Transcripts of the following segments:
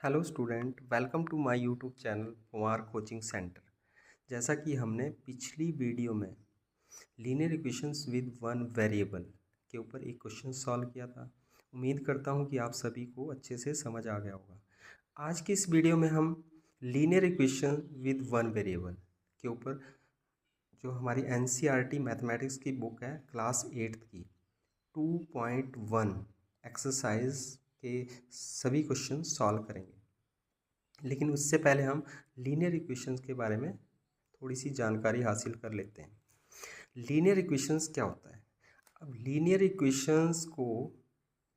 Hello student, welcome to my YouTube channel Kumar coaching centre. जैसा कि हमने पिछली वीडियो में linear equations with one variable के ऊपर एक क्वेश्चन सॉल्व किया था। उम्मीद करता हूं कि आप सभी को अच्छे से समझ आ गया होगा। आज की इस वीडियो में हम linear equation with one variable के ऊपर जो हमारी एनसीईआरटी मैथमेटिक्स की बुक है क्लास 8th की 2.1 एक्सरसाइज के सभी क्वेश्चन सॉल्व करेंगे। लेकिन उससे पहले हम लीनियर इक्वेशंस के बारे में थोड़ी सी जानकारी हासिल कर लेते हैं। लीनियर इक्वेशंस क्या होता है? अब लीनियर इक्वेशंस को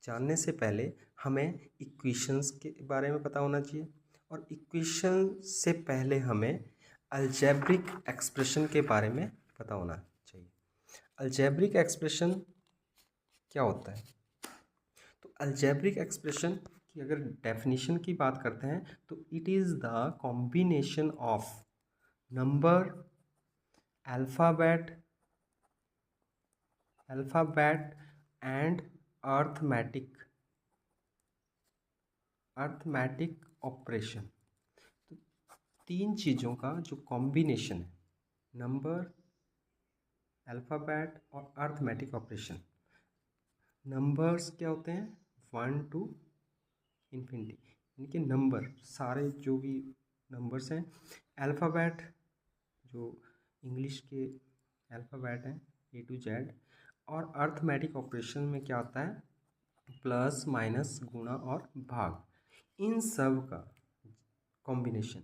जानने से पहले हमें इक्वेशंस के बारे में पता होना चाहिए, और इक्वेशन से पहले हमें अलजेब्रिक एक्सप्रेशन के बारे में पता होना चाहिए। अलजेब्रिक एक्सप्रेशन क्या होता है? तो अलजेब्रिक एक्सप्रेशन की अगर डेफिनेशन की बात करते हैं तो it is the combination of number, alphabet and arithmetic operation. तो तीन चीज़ों का जो कॉम्बिनेशन है, नंबर, अल्फ़ाबेट और अर्थमेटिक ऑपरेशन। नंबर्स क्या होते हैं? 1 to इन्फिनिटी, यानी कि नंबर सारे जो भी नंबर्स हैं। अल्फ़ाबेट जो इंग्लिश के अल्फ़ाबेट हैं A to Z। और अर्थमेटिक ऑपरेशन में क्या होता है? प्लस, माइनस, गुणा और भाग, इन सब का कॉम्बिनेशन।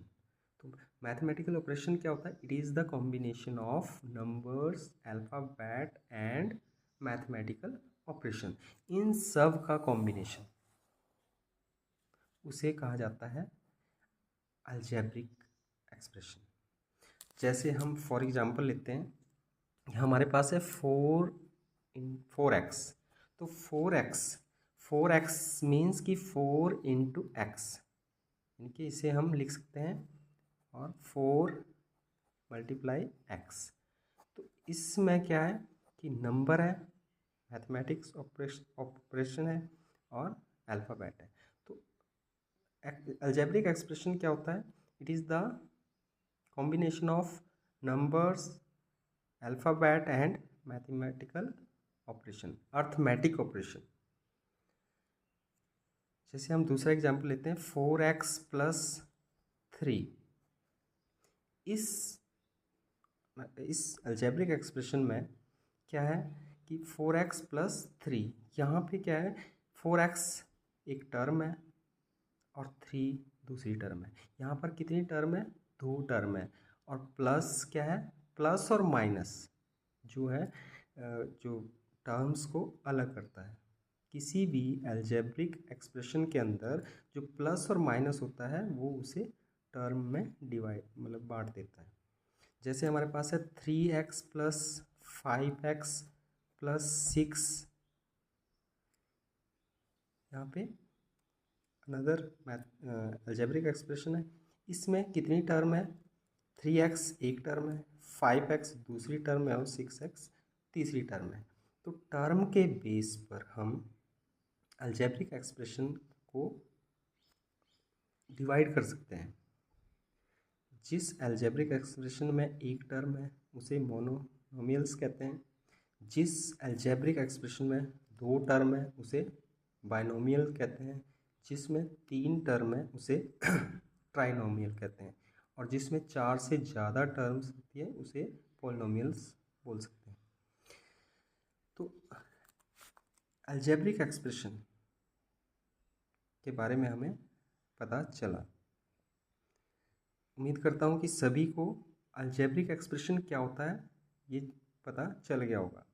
तो मैथमेटिकल ऑपरेशन क्या होता है? It is the combination of numbers, alphabet and mathematical operation. इन सब का कॉम्बिनेशन उसे कहा जाता है अलजेब्रिक एक्सप्रेशन। जैसे हम फॉर एग्जांपल लेते हैं, हमारे पास है 4x। तो 4x मीन्स कि 4 इंटू एक्स, यानी कि इसे हम लिख सकते हैं और 4 मल्टीप्लाई एक्स। तो इसमें क्या है कि नंबर है, मैथमेटिक्स ऑपरेशन है और अल्फ़ाबेट है। तो अलजेब्रिक एक्सप्रेशन क्या होता है? It is the combination of numbers, alphabet and mathematical operation, arithmetic operation. जैसे हम दूसरा एग्जांपल लेते हैं, 4x प्लस 3। इस अलजेब्रिक एक्सप्रेशन में क्या है कि 4x प्लस 3, यहाँ पे क्या है, 4x एक टर्म है और 3 दूसरी टर्म है। यहाँ पर कितनी टर्म है? 2 टर्म है। और प्लस क्या है? प्लस और माइनस जो है जो टर्म्स को अलग करता है। किसी भी अलजेब्रिक एक्सप्रेशन के अंदर जो प्लस और माइनस होता है वो उसे टर्म में डिवाइड मतलब बांट देता है। जैसे हमारे पास है 3x प्लस 5x प्लस 6, यहाँ पे अनदर अलजेब्रिक एक्सप्रेशन है। इसमें कितनी टर्म है? 3x एक टर्म है, 5x दूसरी टर्म है और 6x तीसरी टर्म है। तो टर्म के बेस पर हम अलजेब्रिक एक्सप्रेशन को डिवाइड कर सकते हैं। जिस अलजेब्रिक एक्सप्रेशन में एक टर्म है उसे मोनोमियल्स कहते हैं। जिस अलजेब्रिक एक्सप्रेशन में 2 टर्म है उसे बाइनोमियल कहते हैं। जिसमें 3 टर्म है उसे ट्राइनोमियल कहते हैं। और जिसमें 4 से ज़्यादा टर्म्स होती है उसे पॉलिनोमियल्स बोल सकते हैं। तो अलजेब्रिक एक्सप्रेशन के बारे में हमें पता चला। उम्मीद करता हूँ कि सभी को अलजेब्रिक एक्सप्रेशन क्या होता है ये पता चल गया होगा।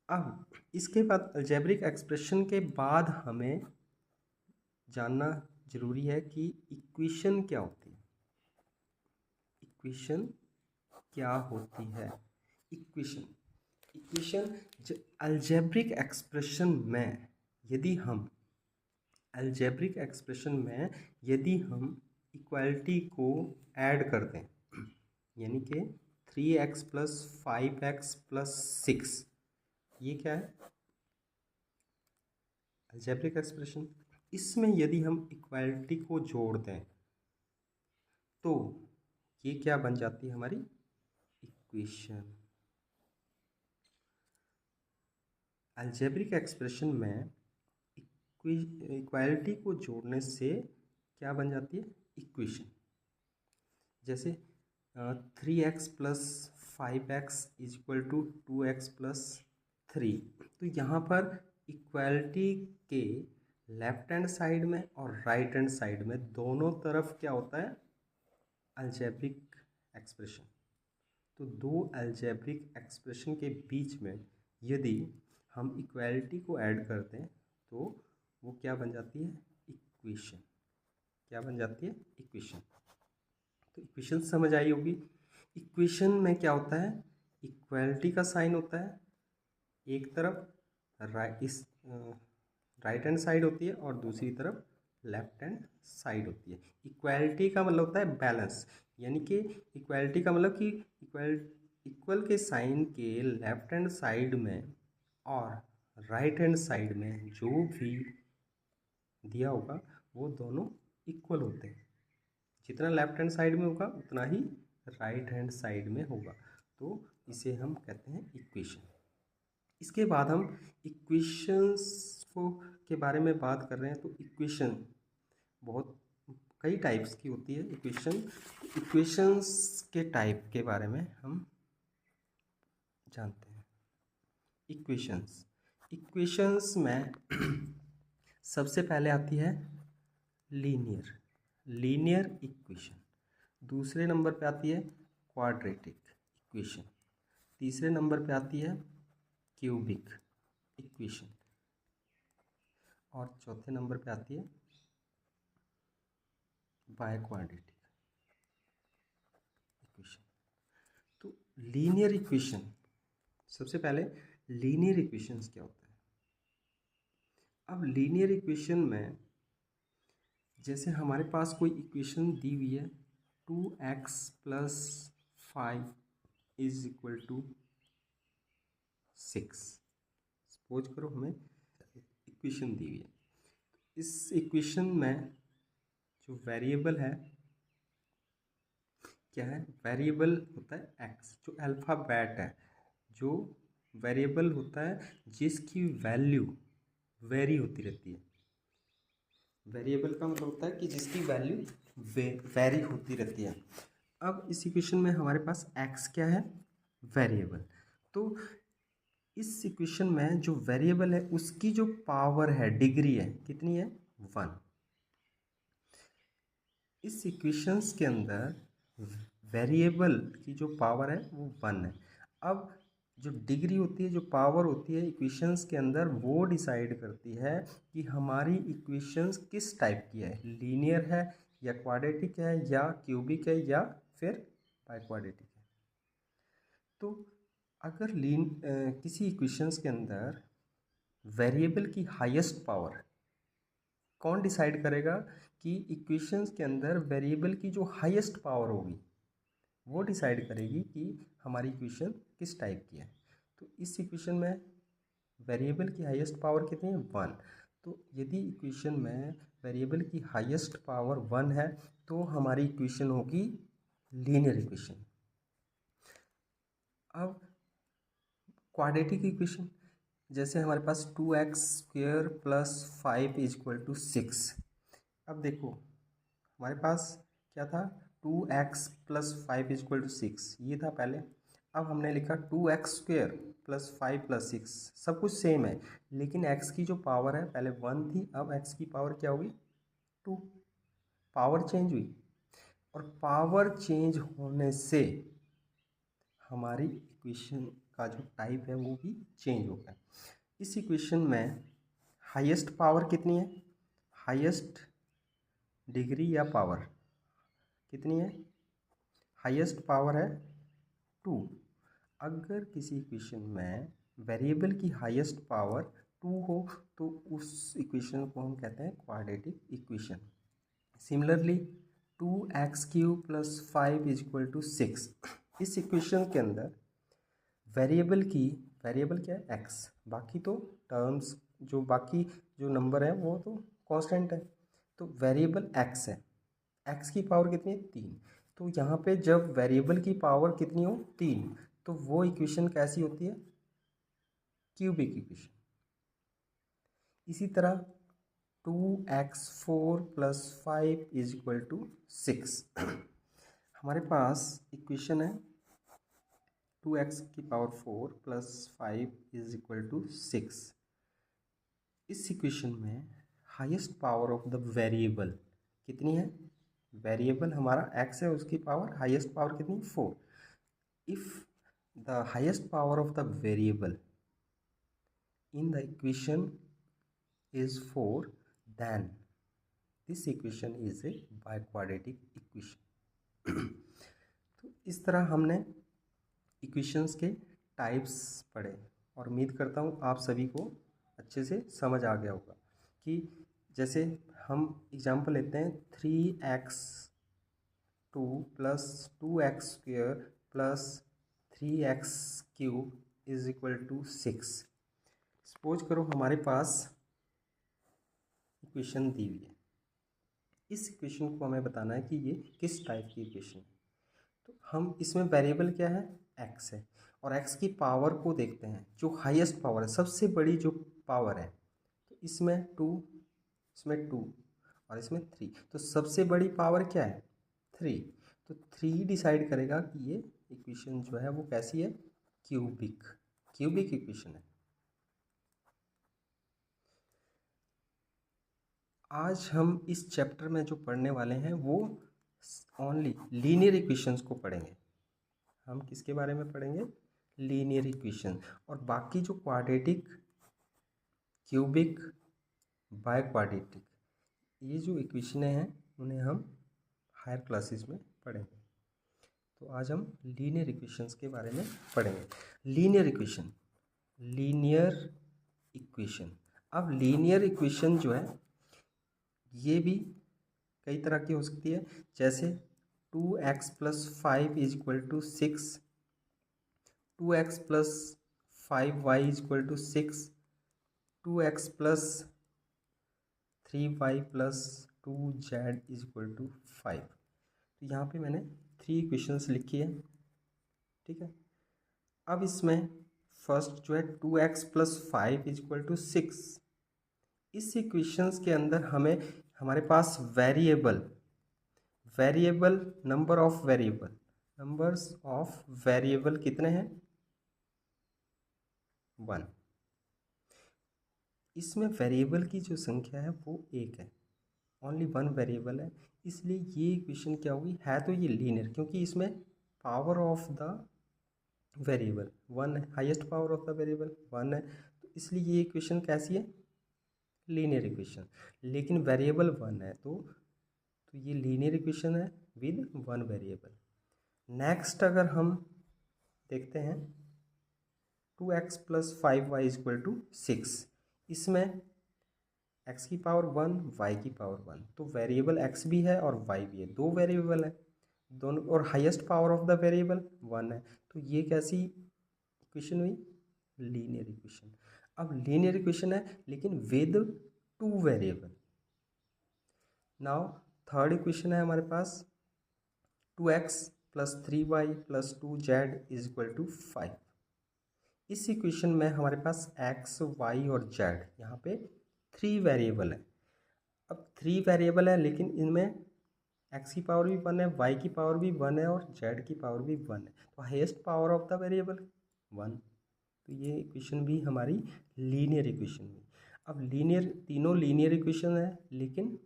अब इसके बाद अलजेब्रिक एक्सप्रेशन के बाद हमें जानना जरूरी है कि इक्वेशन क्या होती है। इक्वेशन क्या होती है? इक्वेशन अलजेब्रिक एक्सप्रेशन में यदि हम इक्वालिटी को ऐड कर दें, यानी कि 3x प्लस 5x प्लस 6, ये क्या है? Algebraic expression. इसमें यदि हम इक्वालिटी को जोड़ दें तो ये क्या बन जाती है हमारी इक्वेशन। अलजेब्रिक एक्सप्रेशन में इक्वालिटी को जोड़ने से क्या बन जाती है इक्वेशन। जैसे 3x plus 5x is equal to 2x plus 3। तो यहाँ पर इक्वालिटी के लेफ्ट हैंड साइड में और राइट हैंड साइड में दोनों तरफ क्या होता है अलजेब्रिक एक्सप्रेशन। तो दो अलजेब्रिक एक्सप्रेशन के बीच में यदि हम इक्वालिटी को ऐड कर दें तो वो क्या बन जाती है इक्वेशन। क्या बन जाती है इक्वेशन। तो इक्वेशन समझ आई होगी। इक्वेशन में क्या होता है इक्वालिटी का साइन होता है एक तरफ राइट हैंड साइड होती है और दूसरी तरफ लेफ्ट हैंड साइड होती है। इक्वालिटी का मतलब होता है बैलेंस, यानी कि इक्वालिटी का मतलब कि इक्वल के साइन के लेफ्ट हैंड साइड में और राइट हैंड साइड में जो भी दिया होगा वो दोनों इक्वल होते हैं। जितना लेफ्ट हैंड साइड में होगा उतना ही राइट हैंड साइड में होगा। तो इसे हम कहते हैं इक्वेशन। इसके बाद हम इक्वेशंस को के बारे में बात कर रहे हैं। तो इक्वेशन बहुत कई टाइप्स की होती है इक्वेशन। इक्वेशंस के टाइप के बारे में हम जानते हैं। इक्वेशंस में सबसे पहले आती है लीनियर इक्वेशन। दूसरे नंबर पे आती है क्वाड्रेटिक इक्वेशन। तीसरे नंबर पे आती है क्यूबिक इक्वेशन और चौथे नंबर पे आती है बायक्वाड्रेटिक इक्वेशन। तो लीनियर इक्वेशन, सबसे पहले लीनियर इक्वेशंस क्या होता है। अब लीनियर इक्वेशन में जैसे हमारे पास कोई इक्वेशन दी हुई है 2x plus 5 is equal to 6। Suppose करो हमें इक्वेशन दी हुई है। इस इक्वेशन में जो वेरिएबल है क्या है वेरिएबल होता है x, जो अल्फ़ाबेट है, जो वेरिएबल होता है जिसकी वैल्यू वेरी होती रहती है। वेरिएबल का मतलब होता है कि जिसकी वैल्यू वेरी होती रहती है। अब इस इक्वेशन में हमारे पास x क्या है वेरिएबल। तो इस इक्वेशन में जो वेरिएबल है उसकी जो पावर है डिग्री है कितनी है 1। इस इक्वेशंस के अंदर वेरिएबल की जो पावर है वो 1 है। अब जो डिग्री होती है, जो पावर होती है इक्वेशंस के अंदर, वो डिसाइड करती है कि हमारी इक्वेशंस किस टाइप की है, लीनियर है या क्वाड्रेटिक है या क्यूबिक है या फिर बाइक्वाड्रेटिक है। तो अगर किसी इक्वेशंस के अंदर वेरिएबल की हाईएस्ट पावर कौन डिसाइड करेगा कि इक्वेशंस के अंदर वेरिएबल की जो हाईएस्ट पावर होगी वो डिसाइड करेगी कि हमारी इक्वेशन किस टाइप की है। तो इस इक्वेशन में वेरिएबल की हाईएस्ट पावर कितनी है 1। तो यदि इक्वेशन में वेरिएबल की हाईएस्ट पावर 1 है तो हमारी इक्वेशन होगी लीनियर इक्वेशन। अब क्वाड्रेटिक इक्वेशन, जैसे हमारे पास 2x square plus 5 is equal to 6। अब देखो हमारे पास क्या था 2x plus 5 is equal to 6 ये था पहले। अब हमने लिखा 2x स्क्वायर प्लस 5 प्लस 6, सब कुछ सेम है लेकिन x की जो पावर है पहले 1 थी, अब x की पावर क्या होगी 2। पावर चेंज हुई और पावर चेंज होने से हमारी इक्वेशन का जो टाइप है वो भी चेंज हो गया। इस इक्वेशन में हाईएस्ट पावर कितनी है, हाईएस्ट डिग्री या पावर कितनी है, हाईएस्ट पावर है 2। अगर किसी इक्वेशन में वेरिएबल की हाईएस्ट पावर 2 हो तो उस इक्वेशन को हम कहते हैं quadratic equation. Similarly 2x cube plus 5 is equal to 6, इस इक्वेशन के अंदर वेरिएबल क्या है x, बाकी तो टर्म्स जो बाकी जो नंबर है वो तो कांस्टेंट है, तो वेरिएबल एक्स है, एक्स की पावर कितनी है 3। तो यहाँ पे जब वेरिएबल की पावर कितनी हो 3, तो वो इक्वेशन कैसी होती है, क्यूबिक इक्वेशन। इसी तरह 2x4 + 5 = 6 हमारे पास इक्वेशन है 2x⁴ + 5 = 6। इस इक्वेशन में highest power of the variable कितनी है, वेरिएबल हमारा x है, उसकी पावर हाईएस्ट पावर कितनी 4। If the highest power of the variable in the equation is 4, then this equation is a biquadratic equation। तो इस तरह हमने इक्वेशंस के टाइप्स पढ़े और उम्मीद करता हूँ आप सभी को अच्छे से समझ आ गया होगा कि जैसे हम एग्जांपल लेते हैं 3x2 + 2x² + 3x³ = 6। सपोज करो हमारे पास इक्वेशन दी हुई है, इस इक्वेशन को हमें बताना है कि ये किस टाइप की इक्वेशन है। तो हम इसमें वेरिएबल क्या है, x है, और x की पावर को देखते हैं, जो हाईएस्ट पावर है, सबसे बड़ी जो पावर है। तो इसमें 2, इसमें 2 और इसमें 3, तो सबसे बड़ी पावर क्या है 3। तो 3 डिसाइड करेगा कि ये इक्वेशन जो है वो कैसी है, क्यूबिक इक्वेशन है। आज हम इस चैप्टर में जो पढ़ने वाले हैं वो ओनली लीनियर इक्वेशंस को पढ़ेंगे। हम किसके बारे में पढ़ेंगे, लीनियर इक्वेशन। और बाकी जो क्वाड्रेटिक, क्यूबिक, बायक्वाड्रेटिक, ये जो इक्वेशनें हैं उन्हें हम हायर क्लासेस में पढ़ेंगे। तो आज हम लीनियर इक्वेशंस के बारे में पढ़ेंगे। Linear equation. अब लीनियर इक्वेशन जो है ये भी कई तरह की हो सकती है, जैसे 2x + 5 = 6, 2x + 5y = 6, 2x + 3y + 2z = 5। तो यहाँ पे मैंने 3 इक्वेशंस लिखी है, ठीक है। अब इसमें फर्स्ट जो है 2x + 5 = 6, इस इक्वेशंस के अंदर हमें हमारे पास नंबर्स ऑफ वेरिएबल कितने हैं 1। इसमें वेरिएबल की जो संख्या है वो 1 है, ओनली 1 वेरिएबल है, इसलिए ये इक्वेशन क्या होगी, है तो ये लीनियर, क्योंकि इसमें पावर ऑफ द वेरिएबल 1 है, highest power of the variable 1 है, तो इसलिए ये इक्वेशन कैसी है, लीनियर इक्वेशन। लेकिन वेरिएबल 1 है तो ये लीनियर इक्वेशन है विद 1 वेरिएबल। नेक्स्ट अगर हम देखते हैं 2x + 5y = 6, इसमें x की पावर 1, y की पावर 1, तो वेरिएबल x भी है और y भी है, 2 वेरिएबल है दोनों, और highest power of the variable 1 है, तो ये कैसी इक्वेशन हुई, लीनियर इक्वेशन। अब लीनियर इक्वेशन है लेकिन with 2 variable. Now third equation है हमारे पास 2x + 3y + 2z = 5। इस इक्वेशन में हमारे पास x, y और z, यहाँ पे 3 वेरिएबल है। अब 3 वेरिएबल है लेकिन इनमें x की पावर भी 1 है, y की पावर भी 1 है और z की पावर भी 1 है, तो highest power of the variable 1। तो ये इक्वेशन भी हमारी लीनियर इक्वेशन हुई। अब तीनों लीनियर इक्वेशन है लेकिन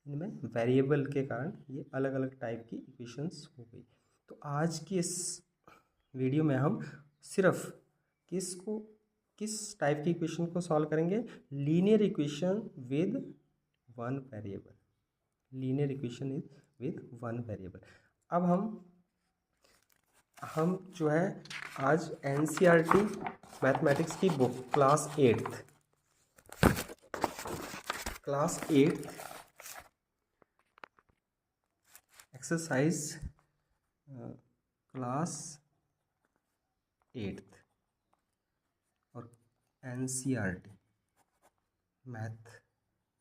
इनमें वेरिएबल के कारण ये अलग अलग टाइप की इक्वेशंस हो गई। तो आज की इस वीडियो में हम सिर्फ किस टाइप की इक्वेशन को सॉल्व करेंगे, linear equation with 1 variable, linear equation is with 1 variable. अब हम जो है आज NCERT मैथमेटिक्स की book class 8th exercise class 8th और NCERT math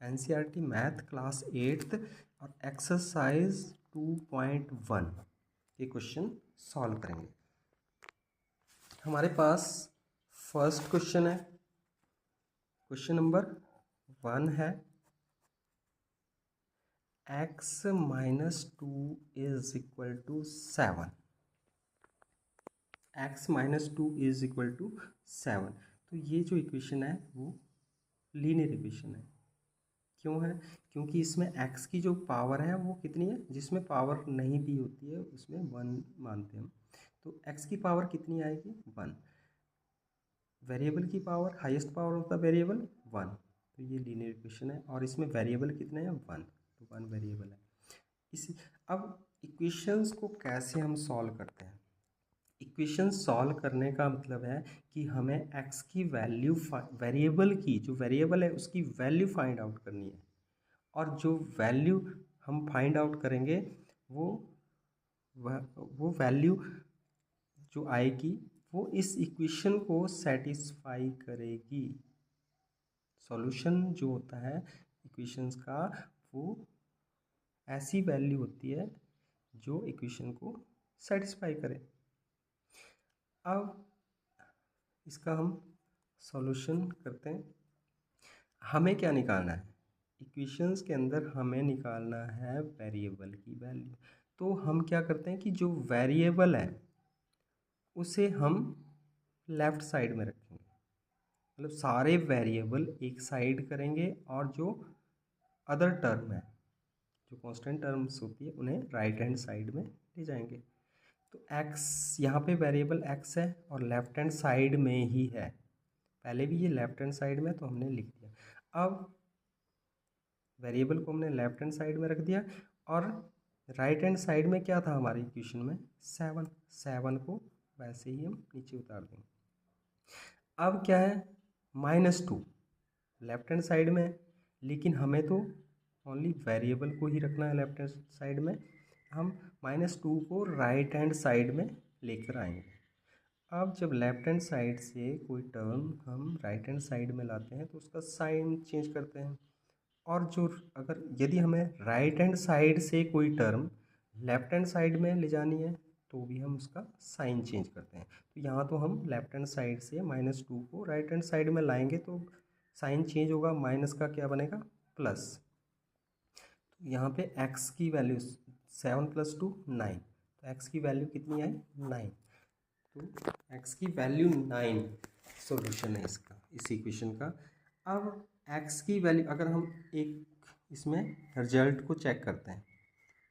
NCERT math class 8th और एक्सरसाइज 2.1 ये क्वेश्चन सॉल्व करेंगे। हमारे पास फर्स्ट क्वेश्चन है, क्वेश्चन नंबर 1 है x minus 2 is equal to 7। x minus 2 is equal to 7। तो ये जो इक्वेशन है वो लीनियर इक्वेशन है। क्यों है? क्योंकि इसमें x की जो पावर है वो कितनी है, जिसमें पावर नहीं दी होती है उसमें 1 मानते हैं हम। तो x की पावर कितनी आएगी? 1। वेरिएबल की power, highest power of the variable 1। तो ये लीनियर इक्वेशन है और इसमें वेरिएबल कितने हैं? 1। तो 1 वेरिएबल है। इसी अब इक्वेशंस को कैसे हम सॉल्व करते हैं? इक्वेशन सॉल्व करने का मतलब है कि हमें x की वैल्यू, वेरिएबल की जो वेरिएबल है उसकी वैल्यू फाइंड आउट करनी है, और जो वैल्यू हम फाइंड आउट करेंगे वो वैल्यू जो आएगी वो इस इक्वेशन को सेटिस्फाई करेगी। सॉल्यूशन जो होता है इक्वेशंस का वो ऐसी वैल्यू होती है जो इक्वेशन को सेटिस्फाई करे। अब इसका हम सॉल्यूशन करते हैं। हमें क्या निकालना है? इक्वेशंस के अंदर हमें निकालना है वेरिएबल की वैल्यू। तो हम क्या करते हैं कि जो वेरिएबल है उसे हम लेफ़्ट साइड में रखेंगे, मतलब सारे वेरिएबल एक साइड करेंगे और जो अदर टर्म है, जो कांस्टेंट टर्म्स होती है, उन्हें राइट हैंड साइड में ले जाएंगे। तो x यहाँ पे वेरिएबल x है और लेफ्ट हैंड साइड में ही है। पहले भी ये लेफ्ट हैंड साइड में तो हमने लिख दिया। अब वेरिएबल को हमने लेफ्ट हैंड साइड में रख दिया और राइट हैंड साइड में क्या था हमारी इक्वेशन में? 7 को वैसे ही हम नीचे उतार देंगे। अब क्या है? -2 लेफ्ट हैंड साइड में, लेकिन हमें तो ओनली वेरिएबल को ही रखना है लेफ्ट हैंड साइड में। हम -2 को राइट हैंड साइड में लेकर आएंगे। अब जब लेफ्ट हैंड साइड से कोई टर्म हम राइट हैंड साइड में लाते हैं तो उसका साइन चेंज करते हैं, और जो अगर यदि हमें राइट हैंड साइड से कोई टर्म लेफ्ट हैंड साइड में ले जानी है तो भी हम उसका साइन चेंज करते हैं। तो यहाँ तो हम लेफ्ट हैंड साइड से -2 को राइट हैंड साइड में लाएंगे तो साइन चेंज होगा, माइनस का क्या बनेगा? प्लस। तो यहाँ पे x की वैल्यू 7 + 2 9, तो x की वैल्यू कितनी आई? 9। तो x की वैल्यू 9 सॉल्यूशन है इसका, इस इक्वेशन का। अब x की वैल्यू अगर हम एक इसमें रिजल्ट को चेक करते हैं,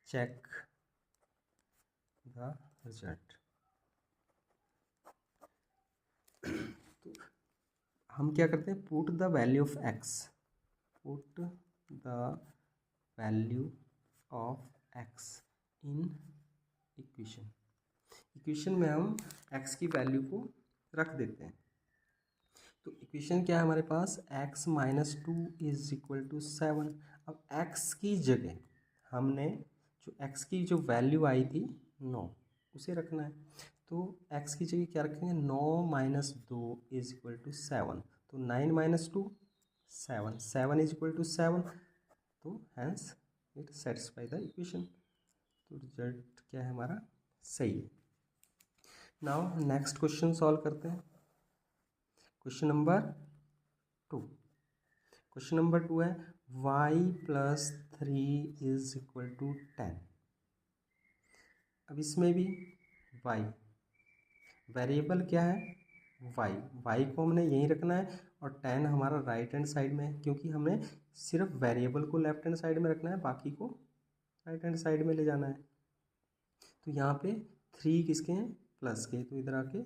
चेक द रिजल्ट, तो हम क्या करते हैं? Put the value of x, put the value of x in equation. Equation में हम x की वैल्यू को रख देते हैं। तो इक्वेशन क्या है हमारे पास? x minus 2 is equal to 7। अब x की जगह हमने जो x की जो वैल्यू आई थी 9 उसे रखना है। तो x की जगह क्या रखेंगे? 9 - 2 इज इक्वल टू 7। तो 9 - 2 7, 7 इज इक्वल टू 7। तो hence it satisfy the equation. तो रिजल्ट क्या है हमारा? सही है। नाउ नेक्स्ट क्वेश्चन सॉल्व करते हैं। Question number 2। क्वेश्चन नंबर 2 है y + 3 इज इक्वल टू 10। अब इसमें भी y वेरिएबल क्या है? y को हमने यहीं रखना है और 10 हमारा राइट हैंड साइड में है, क्योंकि हमने सिर्फ वेरिएबल को लेफ्ट हैंड साइड में रखना है, बाकी को राइट हैंड साइड में ले जाना है। तो यहाँ पे 3 किसके हैं? प्लस के, तो इधर आके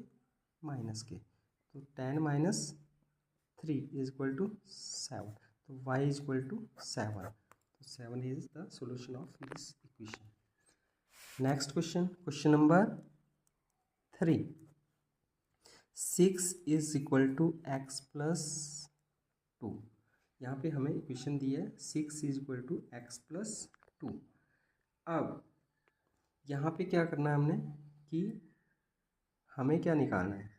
माइनस के। तो 10 - 3 इज इक्वल टू 7। तो y इज इक्वल टू 7। तो 7 is the solution of this equation. Next question, question number 3। 6 is equal to x + 2। यहाँ पे हमें इक्वेशन दी है 6 इज इक्वल टू x + 2। अब यहाँ पे क्या करना है हमने कि हमें क्या निकालना है?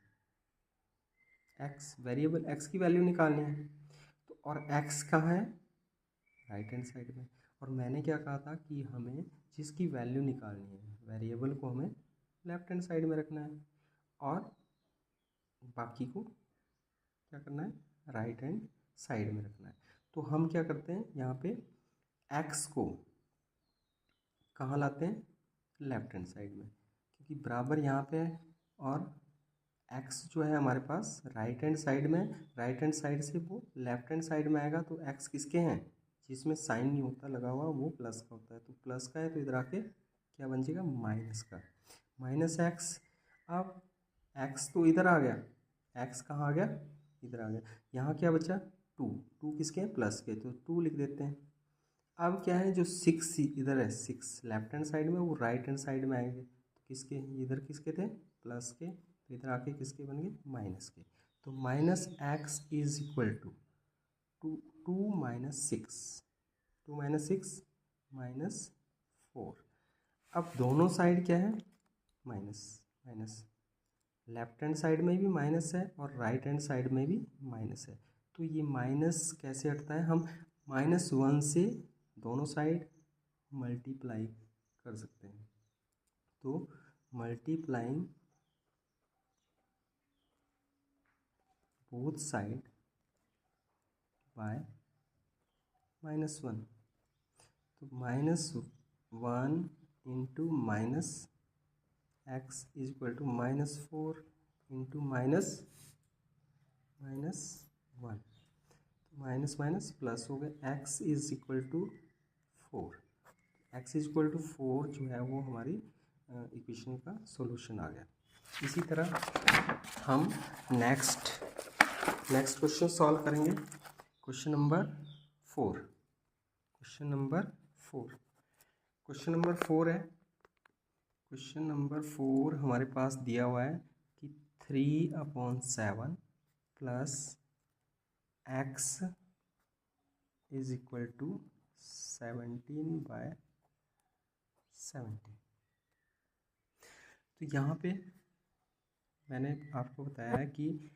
x वेरिएबल x की वैल्यू निकालनी है। तो और x कहाँ है? राइट हैंड साइड में। और मैंने क्या कहा था कि हमें जिसकी वैल्यू निकालनी है वेरिएबल को हमें लेफ्ट हैंड साइड में रखना है और बाकी को क्या करना है राइट हैंड साइड में रखना है। तो हम क्या करते हैं यहाँ पे एक्स को कहाँ लाते हैं लेफ्ट हैंड साइड में, क्योंकि बराबर यहाँ पे है और एक्स जो है हमारे पास राइट हैंड साइड में, राइट हैंड साइड से वो लेफ्ट हैंड साइड में आएगा। तो एक्स किसके हैं जिसमें साइन नहीं होता लगा हुआ वो प्लस का होता है, तो प्लस का है तो इधर आके क्या बन जाएगा माइनस का, माइनस एक्स। अब एक्स तो इधर आ गया, एक्स कहाँ आ गया इधर आ गया, यहाँ क्या बचा टू, टू किसके हैं प्लस के, तो टू लिख देते हैं। अब क्या है जो सिक्स इधर है, सिक्स लेफ्ट हैंड साइड में वो राइट हैंड साइड में आएंगे, तो किसके इधर किसके थे प्लस के, तो इधर आके किसके बन गए माइनस के। तो minus x is equal to two, two minus six, two minus six minus four. अब दोनों साइड क्या है minus minus, left hand side में भी माइनस है और राइट हैंड साइड में भी माइनस है। तो ये माइनस कैसे हटता है, हम माइनस वन से दोनों साइड मल्टीप्लाई कर सकते हैं। तो multiplying both side by minus one, तो minus one into minus x is equal to minus four into minus minus one, minus minus plus हो गया, x is equal to four, x is equal to four जो है वो हमारी equation का solution आ गया। इसी तरह हम नेक्स्ट क्वेश्चन सॉल्व करेंगे। Question number four, question number four, question number four है। क्वेश्चन नंबर फोर हमारे पास दिया हुआ है कि 3/7 plus x is equal to 17/17। तो यहाँ पे मैंने आपको बताया है कि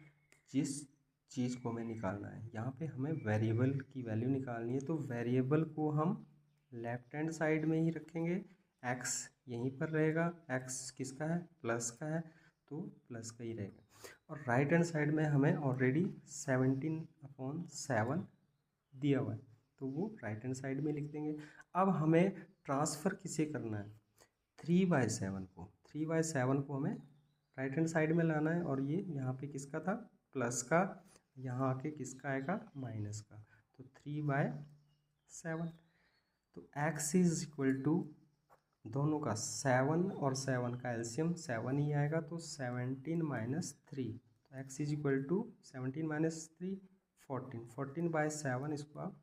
जिस चीज़ को हमें निकालना है, यहाँ पे हमें वेरिएबल की वैल्यू निकालनी है, तो वेरिएबल को हम लेफ्ट हैंड साइड में ही रखेंगे, एक्स यहीं पर रहेगा, एक्स किसका है प्लस का है तो प्लस का ही रहेगा। और राइट हैंड साइड में हमें ऑलरेडी 17/7 दिया हुआ है तो वो राइट हैंड साइड में लिख देंगे। अब हमें ट्रांसफ़र किसे करना है 3/7 को, 3/7 को हमें राइट हैंड साइड में लाना है और ये यहाँ पे किसका था प्लस का, यहाँ आके किसका आएगा माइनस का, तो 3/7। तो x इज इक्वल टू दोनों का 7 और 7 का एलसीएम 7 ही आएगा, तो 17 माइनस 3, तो x is equal to 17 minus 3 14, 14/7 इसको आप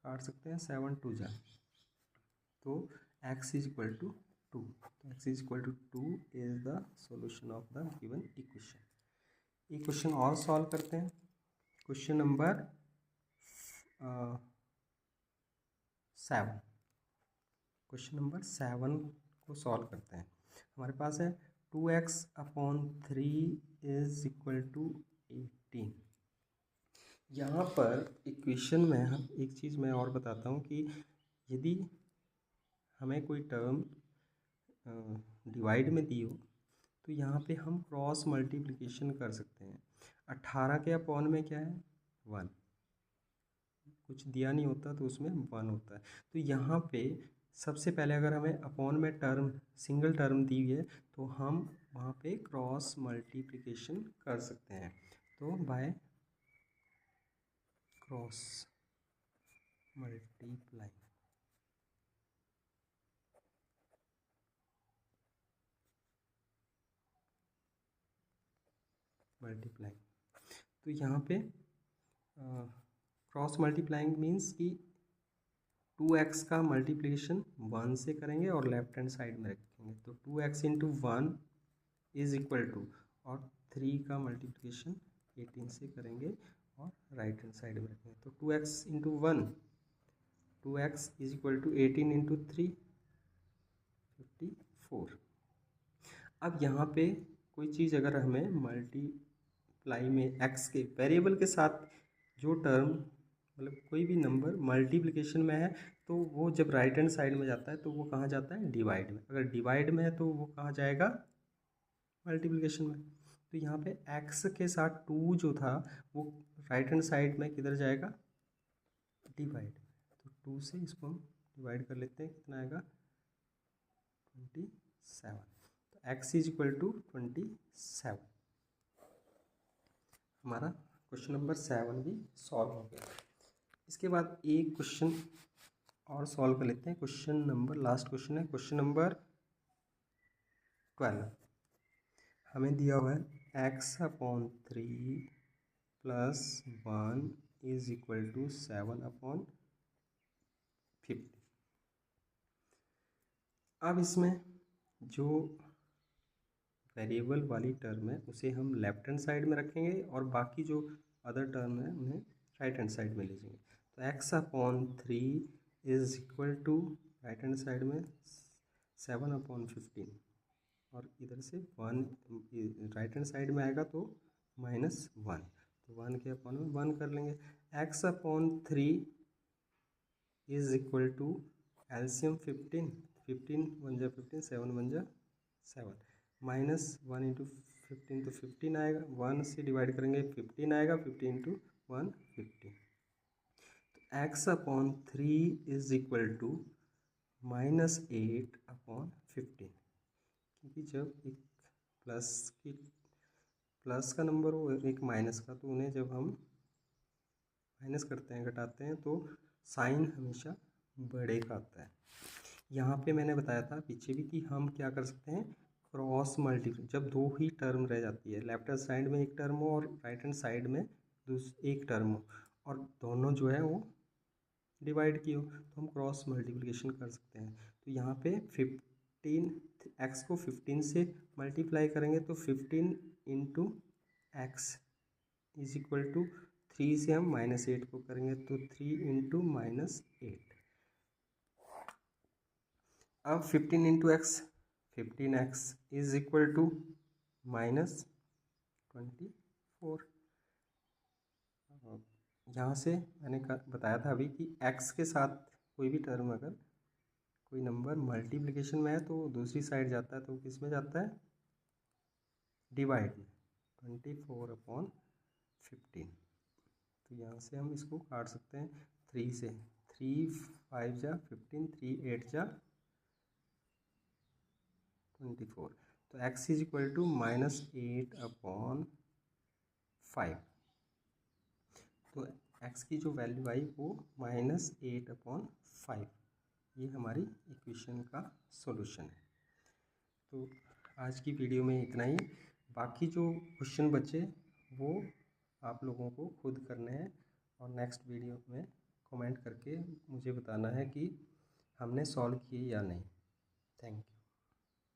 काट सकते हैं 7 2 जा, तो x इज इक्वल टू 2, तो x is equal to 2 is the solution of the given equation. एक क्वेश्चन और सॉल्व करते हैं, क्वेश्चन नंबर 7, क्वेश्चन नंबर 7 को सॉल्व करते हैं। हमारे पास है 2x/3 इज इक्वल टू 18। यहाँ पर इक्वेशन में हम एक चीज़ मैं और बताता हूँ कि यदि हमें कोई टर्म डिवाइड में दी हो तो यहाँ पे हम क्रॉस मल्टीप्लिकेशन कर सकते हैं। 18 के अपॉन में क्या है 1, कुछ दिया नहीं होता तो उसमें 1 होता है। तो यहाँ पे सबसे पहले अगर हमें अपॉन में टर्म सिंगल टर्म दी हुई है तो हम वहाँ पे क्रॉस मल्टीप्लिकेशन कर सकते हैं। तो बाय क्रॉस मल्टीप्लाई, तो यहाँ पे क्रॉस मल्टीप्लाइंग मीन्स कि 2x का मल्टीप्लिकेशन 1 से करेंगे और लेफ्ट हैंड साइड में रखेंगे, तो 2x into 1 is equal to, और 3 का मल्टीप्लिकेशन 18 से करेंगे और राइट हैंड साइड में रखेंगे, तो 2x into 1, 2x is equal to 18 into 3 54। अब यहाँ पे कोई चीज़ अगर हमें मल्टीप्लाई में x के वेरिएबल के साथ जो टर्म मतलब कोई भी नंबर मल्टीप्लिकेशन में है तो वो जब राइट हैंड साइड में जाता है तो वो कहाँ जाता है, डिवाइड में। अगर डिवाइड में है तो वो कहाँ जाएगा, मल्टीप्लिकेशन में। तो यहाँ पे x के साथ 2 जो था वो राइट हैंड साइड में किधर जाएगा, डिवाइड। तो 2 से इसको हम डिवाइड कर लेते हैं, कितना आएगा 27। तो x इज इक्वल टू 27। हमारा क्वेश्चन नंबर 7 भी सॉल्व हो गया। इसके बाद एक क्वेश्चन और सॉल्व कर लेते हैं। क्वेश्चन नंबर, लास्ट क्वेश्चन है क्वेश्चन नंबर 12। हमें दिया हुआ है x/3 plus 1 is equal to 7/50। अब इसमें जो वेरिएबल वाली टर्म है उसे हम लेफ्ट हैंड साइड में रखेंगे और बाकी जो अदर टर्म है उन्हें राइट हैंड साइड में ले जाएंगे। तो x/3 is equal to right hand side में 7/15 और इधर से 1 राइट हैंड साइड में आएगा तो -1, तो 1 के अपॉन में 1 कर लेंगे। x/3 is equal to LCM 15, 15 1 जा 15, 7 1 जा 7, -1 इंटू 15 तो 15 आएगा, 1 से डिवाइड करेंगे 15 आएगा, 15 इंटू 1 15। तो x/3 इज इक्वल टू -8/15, क्योंकि जब एक प्लस का नंबर हो एक माइनस का, तो उन्हें जब हम माइनस करते हैं, घटाते हैं, तो साइन हमेशा बड़े का आता है। यहाँ पे मैंने बताया था पीछे भी कि हम क्या कर सकते हैं, क्रॉस मल्टीप्लाई। जब दो ही टर्म रह जाती है, लेफ्ट हैंड साइड में एक टर्म हो और राइट हैंड साइड में एक टर्म हो और दोनों जो है वो डिवाइड की हो, तो हम क्रॉस मल्टीप्लिकेशन कर सकते हैं। तो यहाँ पे 15 x को 15 से मल्टीप्लाई करेंगे तो 15 into x is equal to 3 से हम -8 को करेंगे तो 3 इंटू -8। अब 15 into x, 15x is equal to -24। यहाँ से मैंने बताया था अभी कि x के साथ कोई भी टर्म अगर कोई नंबर मल्टीप्लिकेशन में है तो दूसरी साइड जाता है, तो किस में जाता है, डिवाइड में, 24/15। तो यहाँ से हम इसको काट सकते हैं 3 से, 3 5 जा 15, 3 8 जा 24। तो x इज इक्वल टू -8/5। तो x की जो वैल्यू आई वो -8/5, ये हमारी इक्वेशन का सॉल्यूशन है। तो आज की वीडियो में इतना ही। बाकी जो क्वेश्चन बचे वो आप लोगों को खुद करने हैं और नेक्स्ट वीडियो में कमेंट करके मुझे बताना है कि हमने सॉल्व किए या नहीं। Thank you.